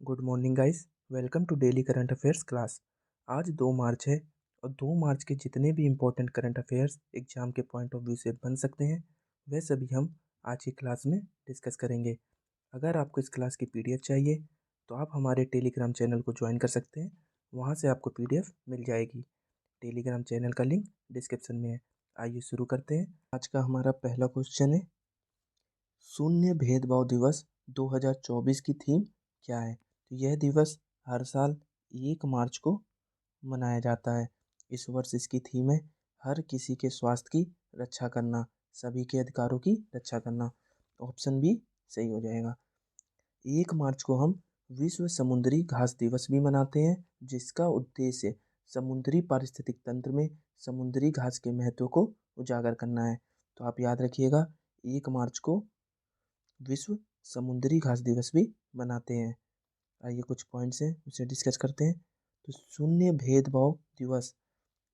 Good morning guys. Welcome to daily current affairs class. आज 2 मार्च है और 2 मार्च के जितने भी इम्पोर्टेंट करंट अफेयर्स एग्जाम के पॉइंट ऑफ व्यू से बन सकते हैं वह सभी हम आज की क्लास में डिस्कस करेंगे। अगर आपको इस क्लास की पीडीएफ चाहिए तो आप हमारे टेलीग्राम चैनल को ज्वाइन कर सकते हैं। वहां से आपको पीडीएफ मिल जाएगी। टेलीग्राम चैनल का लिंक डिस्क्रिप्शन में है। आइए शुरू करते हैं। आज का हमारा पहला क्वेश्चन है, शून्य भेदभाव दिवस 2024 की थीम क्या है। तो यह दिवस हर साल 1 मार्च को मनाया जाता है। इस वर्ष इसकी थीम है हर किसी के स्वास्थ्य की रक्षा करना, सभी के अधिकारों की रक्षा करना। ऑप्शन बी सही हो जाएगा। 1 मार्च को हम विश्व समुद्री घास दिवस भी मनाते हैं, जिसका उद्देश्य समुद्री पारिस्थितिक तंत्र में समुद्री घास के महत्व को उजागर करना है। तो आप याद रखिएगा, 1 मार्च को विश्व समुद्री घास दिवस भी मनाते हैं। आइए कुछ पॉइंट्स हैं उसे डिस्कस करते हैं। तो शून्य भेदभाव दिवस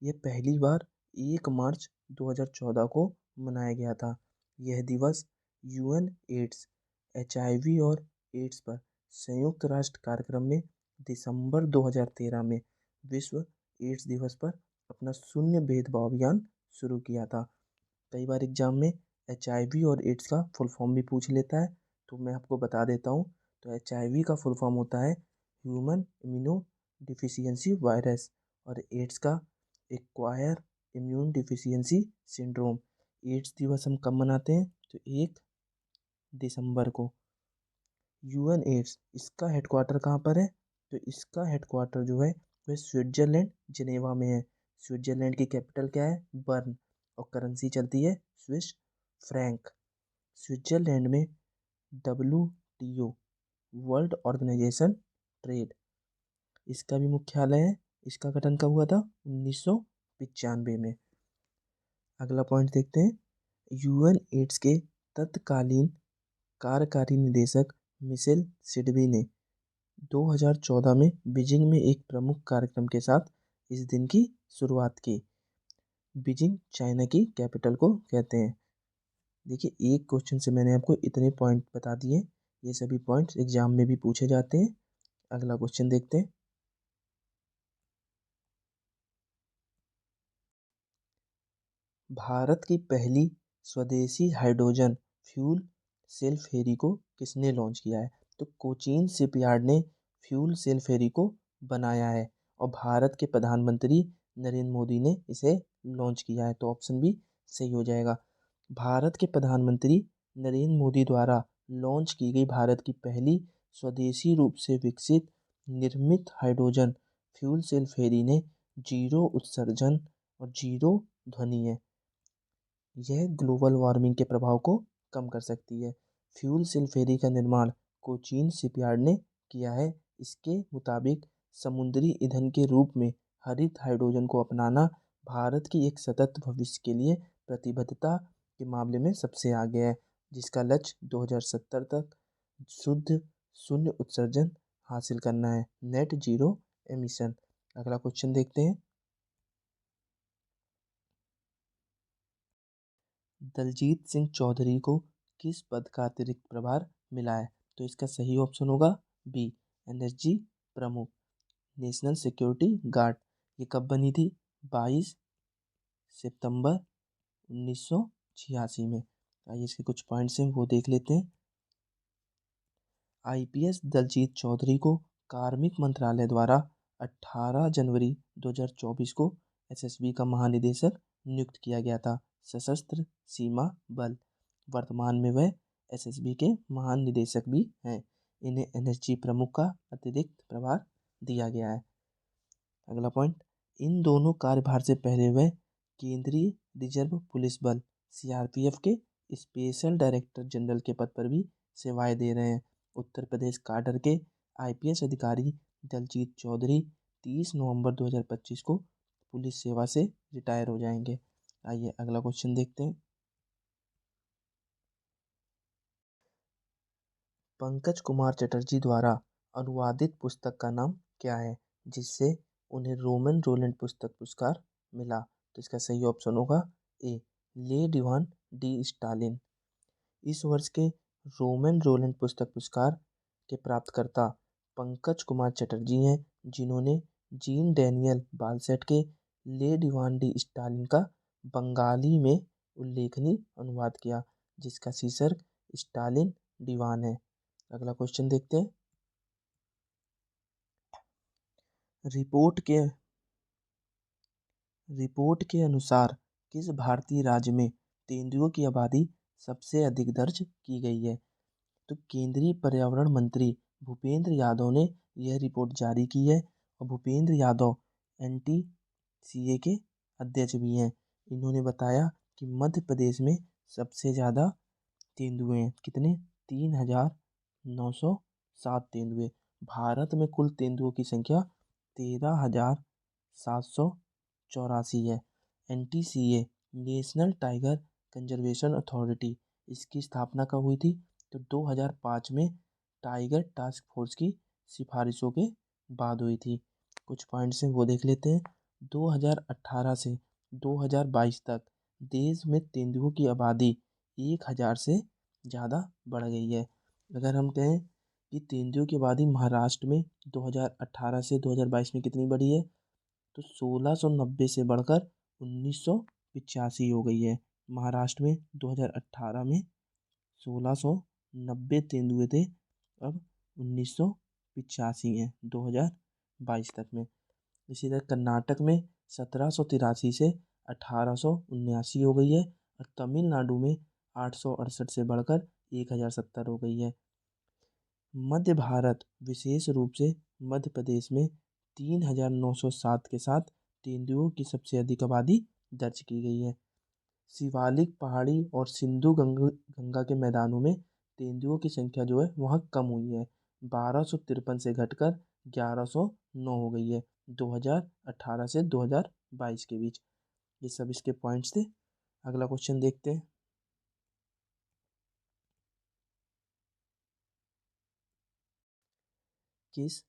ये पहली बार 1 मार्च 2014 को मनाया गया था। यह दिवस यूएन एड्स, एचआईवी और एड्स पर संयुक्त राष्ट्र कार्यक्रम में दिसंबर 2013 में विश्व एड्स दिवस पर अपना शून्य भेदभाव अभियान शुरू किया था। कई बार एग्जाम में एचआईवी और एड्स का फुल फॉर्म भी पूछ लेता है, तो मैं आपको बता देता हूँ। तो एचआईवी का फुल फॉर्म होता है ह्यूमन इम्यूनो डिफिशियंसी वायरस और एड्स का acquire immune deficiency syndrome. AIDS दिवस हम कब मनाते हैं? तो 1 दिसंबर को। यूएन एड्स इसका हेडक्वार्टर कहाँ पर है? तो इसका हेडक्वार्टर जो है वह स्विट्जरलैंड जिनेवा में है। स्विट्जरलैंड की कैपिटल क्या है? बर्न। और करेंसी चलती है स्विस फ्रैंक। स्विट्जरलैंड में WTO वर्ल्ड ऑर्गेनाइजेशन ट्रेड इसका भी मुख्यालय है। इसका गठन कब हुआ था? 1995 में। अगला पॉइंट देखते हैं। यूएन एड्स के तत्कालीन कार्यकारी निदेशक मिशेल सिडबी ने 2014 में बीजिंग में एक प्रमुख कार्यक्रम के साथ इस दिन की शुरुआत की। बीजिंग चाइना की कैपिटल को कहते हैं। देखिए, एक क्वेश्चन से मैंने आपको इतने पॉइंट बता दिए। ये सभी पॉइंट्स एग्जाम में भी पूछे जाते हैं। अगला क्वेश्चन देखते हैं। भारत की पहली स्वदेशी हाइड्रोजन फ्यूल सेल फेरी को किसने लॉन्च किया है? तो कोचीन शिपयार्ड ने फ्यूल सेल फेरी को बनाया है और भारत के प्रधानमंत्री नरेंद्र मोदी ने इसे लॉन्च किया है। तो ऑप्शन बी सही हो जाएगा। भारत के प्रधानमंत्री नरेंद्र मोदी द्वारा लॉन्च की गई भारत की पहली स्वदेशी रूप से विकसित निर्मित हाइड्रोजन फ्यूल सेल फेरी ने जीरो उत्सर्जन और जीरो ध्वनि है। यह ग्लोबल वार्मिंग के प्रभाव को कम कर सकती है। फ्यूल सेल फेरी का निर्माण कोचीन शिपयार्ड ने किया है। इसके मुताबिक समुद्री ईंधन के रूप में हरित हाइड्रोजन को अपनाना भारत की एक सतत भविष्य के लिए प्रतिबद्धता के मामले में सबसे आगे है, जिसका लक्ष्य 2070 तक शुद्ध शून्य उत्सर्जन हासिल करना है, नेट जीरो एमिशन। अगला क्वेश्चन देखते हैं। दलजीत सिंह चौधरी को किस पद का अतिरिक्त प्रभार मिला है? तो इसका सही ऑप्शन होगा बी, एनएसजी प्रमुख, नेशनल सिक्योरिटी गार्ड। ये कब बनी थी? 22 सितंबर 1986 में। आइए इसके कुछ पॉइंट्स हैं वो देख लेते हैं। आईपीएस दलजीत चौधरी को कार्मिक मंत्रालय द्वारा 18 जनवरी 2024 को एसएसबी का महानिदेशक नियुक्त किया गया था। सशस्त्र सीमा बल। वर्तमान में वह एसएसबी के महानिदेशक भी हैं। इन्हें एनएसजी प्रमुख का अतिरिक्त प्रभार दिया गया है। अगला पॉइंट। इन दोनों कार्यभार से पहले वह केंद्रीय रिजर्व पुलिस बल सीआरपीएफ के स्पेशल डायरेक्टर जनरल के पद पर भी सेवाएं दे रहे हैं। उत्तर प्रदेश काडर के आईपीएस अधिकारी दलजीत चौधरी 30 नवंबर 2025 को पुलिस सेवा से रिटायर हो जाएंगे। आइए अगला क्वेश्चन देखते हैं। पंकज कुमार चटर्जी द्वारा अनुवादित पुस्तक का नाम क्या है, जिससे उन्हें रोमन रोलैंड पुस्तक पुरस्कार मिला? तो इसका सही ऑप्शन होगा ए, ले डिवान डी स्टालिन। इस वर्ष के रोमन रोलैंड पुस्तक पुरस्कार के प्राप्तकर्ता पंकज कुमार चटर्जी हैं, जिन्होंने जीन डैनियल बालसेट के ले डिवान डी स्टालिन का बंगाली में उल्लेखनीय अनुवाद किया, जिसका शीर्षक स्टालिन दीवान है। अगला क्वेश्चन देखते हैं। रिपोर्ट के रिपोर्ट के अनुसार किस भारतीय राज्य में तेंदुओं की आबादी सबसे अधिक दर्ज की गई है? तो केंद्रीय पर्यावरण मंत्री भूपेंद्र यादव ने यह रिपोर्ट जारी की है, और भूपेंद्र यादव NTCA के अध्यक्ष भी हैं। इन्होंने बताया कि मध्य प्रदेश में सबसे ज़्यादा तेंदुए हैं। कितने? 3,907 तेंदुए। भारत में कुल तेंदुओं की संख्या 13,784 है। NTCA national tiger conservation authority, इसकी स्थापना कब हुई थी? तो 2005 में टाइगर टास्क फोर्स की सिफारिशों के बाद हुई थी। कुछ पॉइंट्स हैं वो देख लेते हैं। 2018 से 2022 तक देश में तेंदुओं की आबादी 1,000 से ज़्यादा बढ़ गई है। अगर हम कहें कि तेंदुओं की आबादी महाराष्ट्र में 2018 से 2022 में कितनी बढ़ी है, तो 1690 से बढ़कर 1985 हो गई है। महाराष्ट्र में 2018 में 1690 तेंदुए थे, अब 1985 हैं 2022 तक में। इसी तरह कर्नाटक में 1783 से 1879 हो गई है, और तमिलनाडु में 868 से बढ़कर 1070 हो गई है। मध्य भारत, विशेष रूप से मध्य प्रदेश में 3,907 के साथ तेंदुओं की सबसे अधिक आबादी दर्ज की गई है। शिवालिक पहाड़ी और सिंधु गंगा के मैदानों में तेंदुओं की संख्या जो है वहाँ कम हुई है। 1253 से घटकर 1109 हो गई है 2018 से 2022 के बीच। ये सब इसके पॉइंट्स थे। अगला क्वेश्चन देखते हैं। किस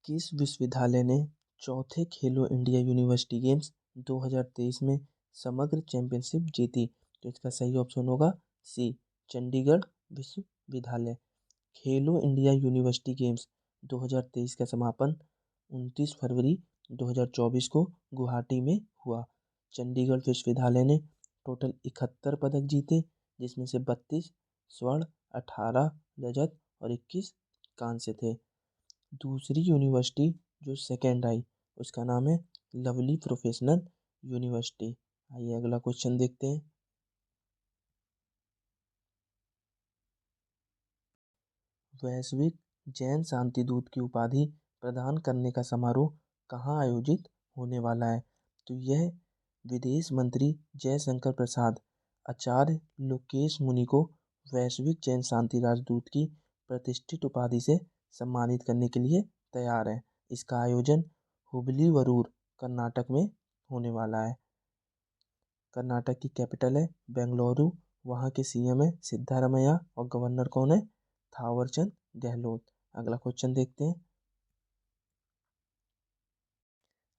किस विश्वविद्यालय ने चौथे खेलो इंडिया यूनिवर्सिटी गेम्स 2023 में समग्र चैंपियनशिप जीती? तो इसका सही ऑप्शन होगा सी, चंडीगढ़ विश्वविद्यालय। खेलो इंडिया यूनिवर्सिटी गेम्स 2023 का समापन 29 फरवरी 2024 को गुवाहाटी में हुआ। चंडीगढ़ विश्वविद्यालय ने टोटल 71 पदक जीते, जिसमें से 32 स्वर्ण, 18 रजत और 21 कांस्य थे। दूसरी यूनिवर्सिटी जो सेकेंड आई, उसका नाम है लवली प्रोफेशनल यूनिवर्सिटी। आइए अगला क्वेश्चन देखते हैं। वैश्विक जैन शांति दूत की उपाधि प्रदान करने का समारोह कहाँ आयोजित होने वाला है? तो यह विदेश मंत्री जयशंकर प्रसाद आचार्य लोकेश मुनि को वैश्विक जैन शांति राजदूत की प्रतिष्ठित उपाधि से सम्मानित करने के लिए तैयार है। इसका आयोजन हुबली वरूर, कर्नाटक में होने वाला है। कर्नाटक की कैपिटल है बेंगलुरु। वहाँ के CM है सिद्धारमैया, और गवर्नर कौन है? थावरचंद गहलोत। अगला क्वेश्चन देखते हैं।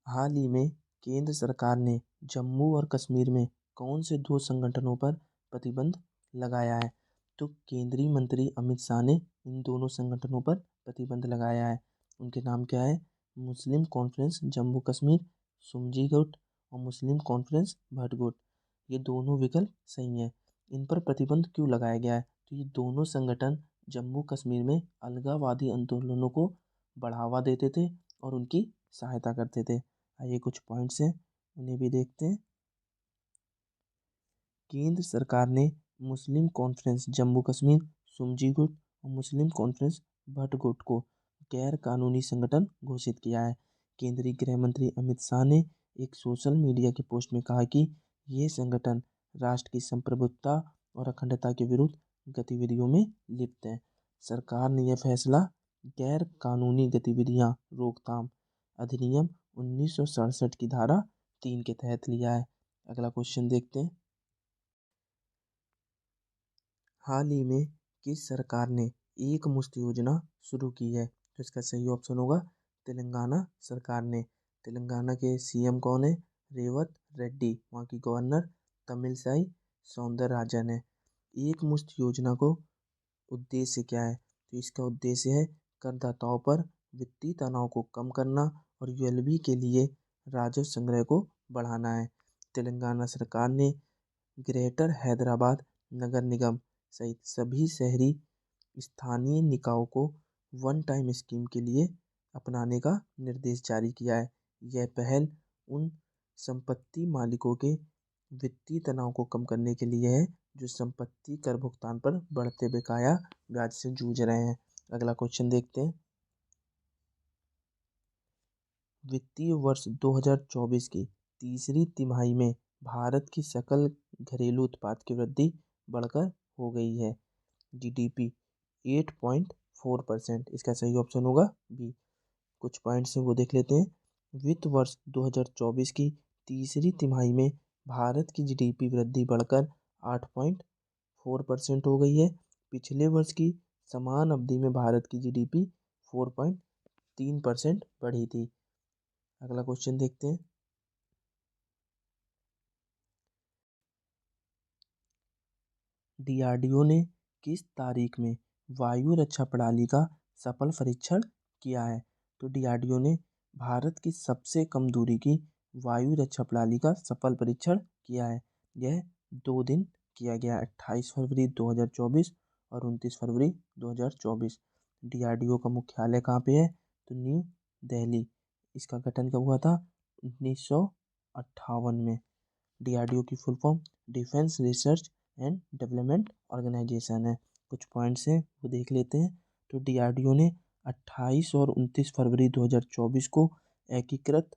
हाल ही में केंद्र सरकार ने जम्मू और कश्मीर में कौन से दो संगठनों पर प्रतिबंध लगाया है? तो केंद्रीय मंत्री अमित शाह ने इन दोनों संगठनों पर प्रतिबंध लगाया है। उनके नाम क्या है? मुस्लिम कॉन्फ्रेंस जम्मू कश्मीर सुमजी गुट और मुस्लिम कॉन्फ्रेंस भटगुट। ये दोनों विकल्प सही हैं। इन पर प्रतिबंध क्यों लगाया गया है? तो ये दोनों संगठन जम्मू कश्मीर में अलगाववादी आंदोलनों को बढ़ावा देते थे और उनकी सहायता करते थे। आइए कुछ पॉइंट्स हैं उन्हें भी देखते हैं। केंद्र सरकार ने मुस्लिम कॉन्फ्रेंस जम्मू कश्मीर सुमजी गुट और मुस्लिम कॉन्फ्रेंस भट गुट को गैर कानूनी संगठन घोषित किया है। केंद्रीय गृह मंत्री अमित शाह ने एक सोशल मीडिया के पोस्ट में कहा कि ये संगठन राष्ट्र की संप्रभुता और अखंडता के विरुद्ध गतिविधियों में लिप्त हैं। सरकार ने यह फैसला गैर कानूनी गतिविधियां रोकथाम अधिनियम 1967 की धारा 3 के तहत लिया है। अगला क्वेश्चन देखते हैं। हाल ही में किस सरकार ने एक मुश्त योजना शुरू की है? तो इसका सही ऑप्शन होगा तेलंगाना सरकार ने। तेलंगाना के CM कौन है? रेवत रेड्डी। वहाँ की गवर्नर तमिलसाई सौंदरराजन है। एक मुश्त योजना को उद्देश्य क्या है? तो इसका उद्देश्य है करदाताओं पर वित्तीय तनाव को कम करना और यूएलबी के लिए राजस्व संग्रह को बढ़ाना है। तेलंगाना सरकार ने ग्रेटर हैदराबाद नगर निगम सहित सभी शहरी स्थानीय निकायों को वन टाइम स्कीम के लिए अपनाने का निर्देश जारी किया है। यह पहल उन संपत्ति मालिकों के वित्तीय तनाव को कम करने के लिए है जो संपत्ति कर भुगतान पर बढ़ते बकाया ब्याज से जूझ रहे हैं। अगला क्वेश्चन देखते हैं। वित्तीय वर्ष 2024 की तीसरी तिमाही में भारत की सकल घरेलू उत्पाद की वृद्धि बढ़कर हो गई है जीडीपी 8.4%। इसका सही ऑप्शन होगा बी। कुछ पॉइंट्स हैं वो देख लेते हैं। वित्त वर्ष 2024 की तीसरी तिमाही में भारत की जीडीपी वृद्धि बढ़कर 8.4% हो गई है। पिछले वर्ष की समान अवधि में भारत की जीडीपी 4.3% बढ़ी थी। अगला क्वेश्चन देखते हैं। डीआरडीओ ने किस तारीख में वायु रक्षा प्रणाली का सफल परीक्षण किया है? तो डीआरडीओ ने भारत की सबसे कम दूरी की वायु रक्षा प्रणाली का सफल परीक्षण किया है। यह 2 दिन किया गया, 28 फरवरी 2024 और 29 फरवरी 2024। डीआरडीओ का मुख्यालय कहाँ पे है? तो न्यू दिल्ली। इसका गठन कब हुआ था? 1958 में। डीआरडीओ की full form defence research and development organisation है। कुछ पॉइंट्स हैं वो देख लेते हैं। तो डीआरडीओ ने 28 और 29 फरवरी 2024 को एकीकृत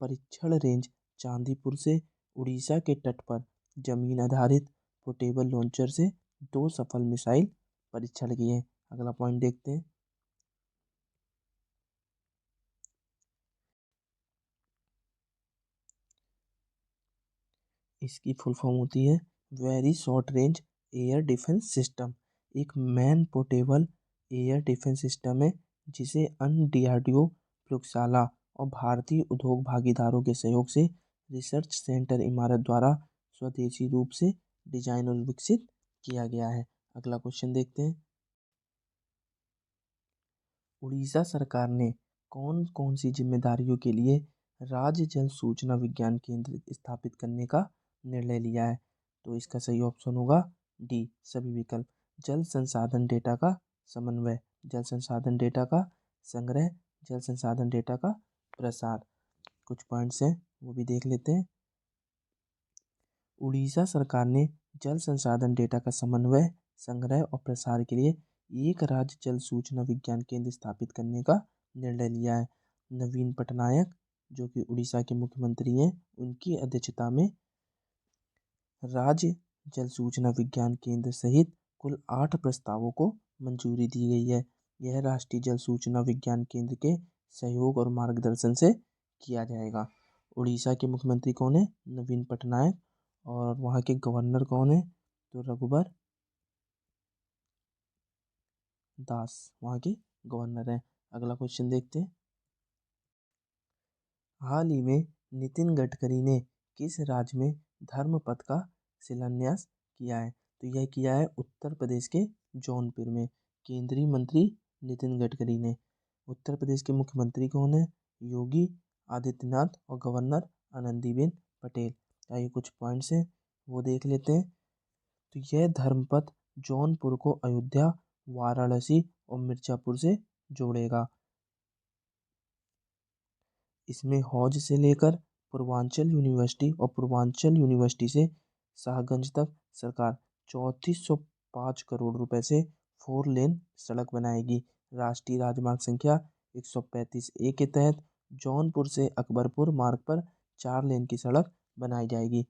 परीक्षण रेंज चांदीपुर से उड़ीसा के तट पर जमीन आधारित पोर्टेबल लॉन्चर से 2 सफल मिसाइल परीक्षण किए। अगला पॉइंट देखते हैं। इसकी फुल फॉर्म होती है very short range air defence system. एक man portable air defence system है जिसे अन्य डीआरडीओ प्रयोगशाला और भारतीय उद्योग भागीदारों के सहयोग से रिसर्च सेंटर इमारत द्वारा स्वदेशी रूप से डिजाइन और विकसित किया गया है। अगला क्वेश्चन देखते हैं। उड़ीसा सरकार ने कौन कौन सी जिम्मेदारियों के लिए राज्य जल सूचना विज्ञान केंद्र स्थापित करने का निर्णय लिया है? तो इसका सही ऑप्शन होगा डी सभी विकल्प। जल संसाधन डेटा का समन्वय, जल संसाधन डेटा का संग्रह, जल संसाधन डेटा का प्रसार। कुछ पॉइंट्स हैं वो भी देख लेते हैं। उड़ीसा सरकार ने जल संसाधन डेटा का समन्वय, संग्रह और प्रसार के लिए एक राज्य जल सूचना विज्ञान केंद्र स्थापित करने का निर्णय लिया है। नवीन पटनायक जो कि उड़ीसा के मुख्यमंत्री हैं, उनकी अध्यक्षता में राज्य जल सूचना विज्ञान केंद्र सहित कुल 8 प्रस्तावों को मंजूरी दी गई है। यह राष्ट्रीय जल सूचना विज्ञान केंद्र के सहयोग और मार्गदर्शन से किया जाएगा। उड़ीसा के मुख्यमंत्री कौन है? नवीन पटनायक। और वहाँ के गवर्नर कौन है? तो रघुबर दास वहाँ के गवर्नर हैं। अगला क्वेश्चन देखते हैं। हाल ही में नितिन गडकरी ने किस राज्य में धर्मपथ का शिलान्यास किया है? तो यह किया है उत्तर प्रदेश के जौनपुर में। केंद्रीय मंत्री नितिन गडकरी ने। उत्तर प्रदेश के मुख्यमंत्री कौन है? योगी आदित्यनाथ और गवर्नर आनंदीबेन पटेल। आइए कुछ पॉइंट्स हैं वो देख लेते हैं। तो यह धर्मपथ जौनपुर को अयोध्या, वाराणसी और मिर्जापुर से जोड़ेगा। इसमें हौज से लेकर पूर्वांचल यूनिवर्सिटी और पूर्वांचल यूनिवर्सिटी से शाहगंज तक सरकार 3405 करोड़ रुपए से 4 लेन सड़क बनाएगी। राष्ट्रीय राजमार्ग संख्या 135A के तहत जौनपुर से अकबरपुर मार्ग पर 4 लेन की सड़क बनाई जाएगी।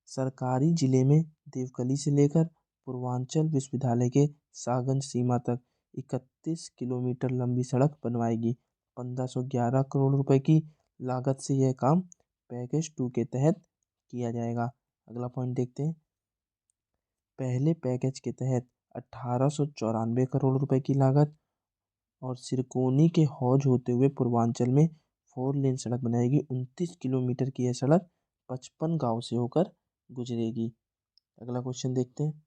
सरकारी जिले में देवकली से लेकर पूर्वांचल विश्वविद्यालय के शाहगंज सीमा तक 31 किलोमीटर लंबी सड़क बनवाएगी। 1511 करोड़ रुपए की लागत से यह काम पैकेज 2 के तहत किया जाएगा। अगला पॉइंट देखते हैं। पहले पैकेज के तहत 1894 करोड़ रुपए की लागत और सिरकोनी के हौज होते हुए पूर्वांचल में 4 लेन सड़क बनाएगी। 29 किलोमीटर की यह सड़क 55 गांव से होकर गुजरेगी। अगला क्वेश्चन देखते हैं।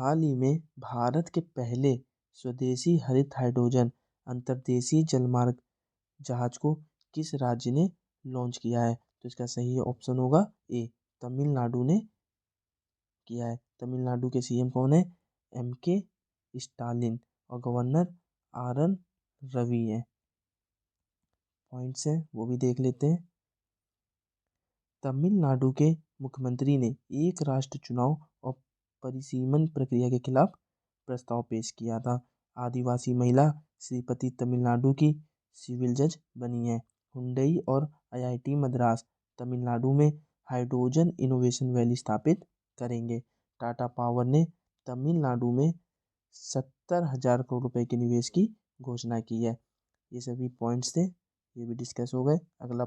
हाल ही में भारत के पहले स्वदेशी हरित हाइड्रोजन अंतर्देशीय जलमार्ग जहाज को किस राज्य ने लॉन्च किया है? तो इसका सही ऑप्शन होगा ए, तमिलनाडु ने किया है। तमिलनाडु के सीएम कौन है? एम के स्टालिन। और गवर्नर आर एन रवि है। पॉइंट्स हैं वो भी देख लेते हैं। तमिलनाडु के मुख्यमंत्री ने एक राष्ट्र चुनाव और परिसीमन प्रक्रिया के खिलाफ प्रस्ताव पेश किया था। आदिवासी महिला श्रीपति तमिलनाडु की सिविल जज बनी है। हुंडई और आईआईटी मद्रास तमिलनाडु में हाइड्रोजन इनोवेशन वैली स्थापित करेंगे। टाटा पावर ने तमिलनाडु में 70,000 करोड़ रुपए के निवेश की घोषणा की है। ये सभी पॉइंट्स थे, ये भी डिस्कस हो गए। अगला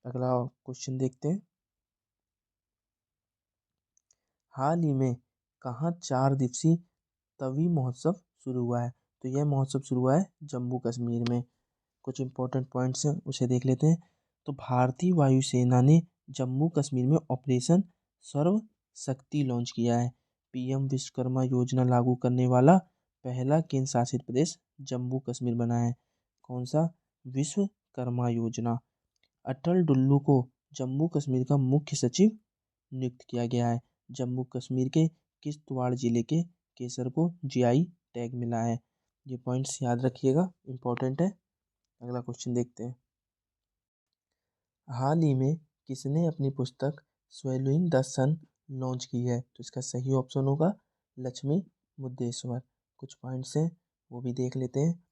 क्वेश्चन देखते हैं। हाल ही में कहाँ 4 दिवसीय तवी महोत्सव शुरू हुआ है? तो यह महोत्सव शुरू हुआ है जम्मू कश्मीर में। कुछ इंपॉर्टेंट पॉइंट्स हैं उसे देख लेते हैं। तो भारतीय वायुसेना ने जम्मू कश्मीर में ऑपरेशन सर्व शक्ति लॉन्च किया है। पीएम विश्वकर्मा योजना लागू करने वाला पहला केंद्र शासित प्रदेश जम्मू कश्मीर बना है। कौन सा? विश्वकर्मा योजना। अटल डुल्लू को जम्मू कश्मीर का मुख्य सचिव नियुक्त किया गया है। जम्मू कश्मीर के किश्तवाड़ जिले के केसर को जीआई टैग मिला है। ये पॉइंट्स याद रखिएगा, इंपॉर्टेंट है। अगला क्वेश्चन देखते हैं। हाल ही में किसने अपनी पुस्तक स्वैलोइंग द सन लॉन्च की है? तो इसका सही ऑप्शन होगा लक्ष्मी मुद्देश्वर। कुछ पॉइंट्स हैं वो भी देख लेते हैं।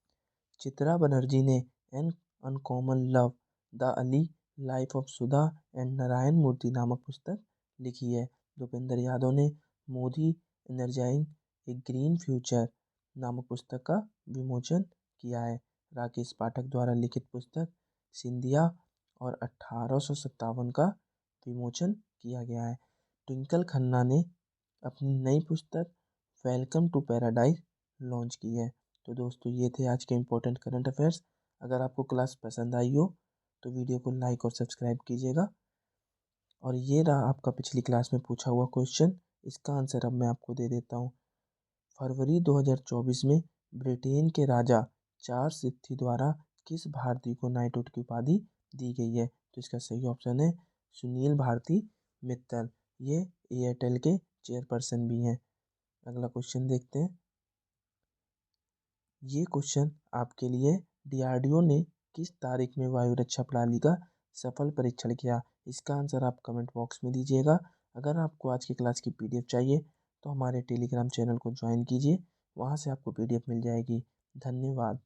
चित्रा बनर्जी ने an uncommon love the early life of Sudha and Narayana Murty नामक पुस्तक लिखी है। भूपेंद्र यादव ने Modi energising a green future नामक पुस्तक का विमोचन किया है। राकेश पाठक द्वारा लिखित पुस्तक सिंधिया और 1857 का विमोचन किया गया है। ट्विंकल खन्ना ने अपनी नई पुस्तक वेलकम टू पैराडाइज लॉन्च की है। तो दोस्तों ये थे आज के इम्पोर्टेंट करंट अफेयर्स। अगर आपको क्लास पसंद आई हो तो वीडियो को लाइक और सब्सक्राइब कीजिएगा। और ये रहा आपका पिछली क्लास में पूछा हुआ क्वेश्चन। इसका आंसर अब मैं आपको दे देता हूँ। फरवरी 2024 में ब्रिटेन के राजा चार्ल्स सिथी द्वारा किस भारतीय को नाइटहुड की उपाधि दी गई है? तो इसका सही ऑप्शन है सुनील भारती मित्तल। ये एयरटेल के चेयरपर्सन भी हैं। अगला क्वेश्चन देखते हैं। ये क्वेश्चन आपके लिए डीआरडीओ ने किस तारीख में वायु रक्षा प्रणाली का सफल परीक्षण किया? इसका आंसर आप कमेंट बॉक्स में दीजिएगा। अगर आपको आज की क्लास की पीडीएफ चाहिए तो हमारे टेलीग्राम चैनल को ज्वाइन कीजिए, वहाँ से आपको पीडीएफ मिल जाएगी। धन्यवाद।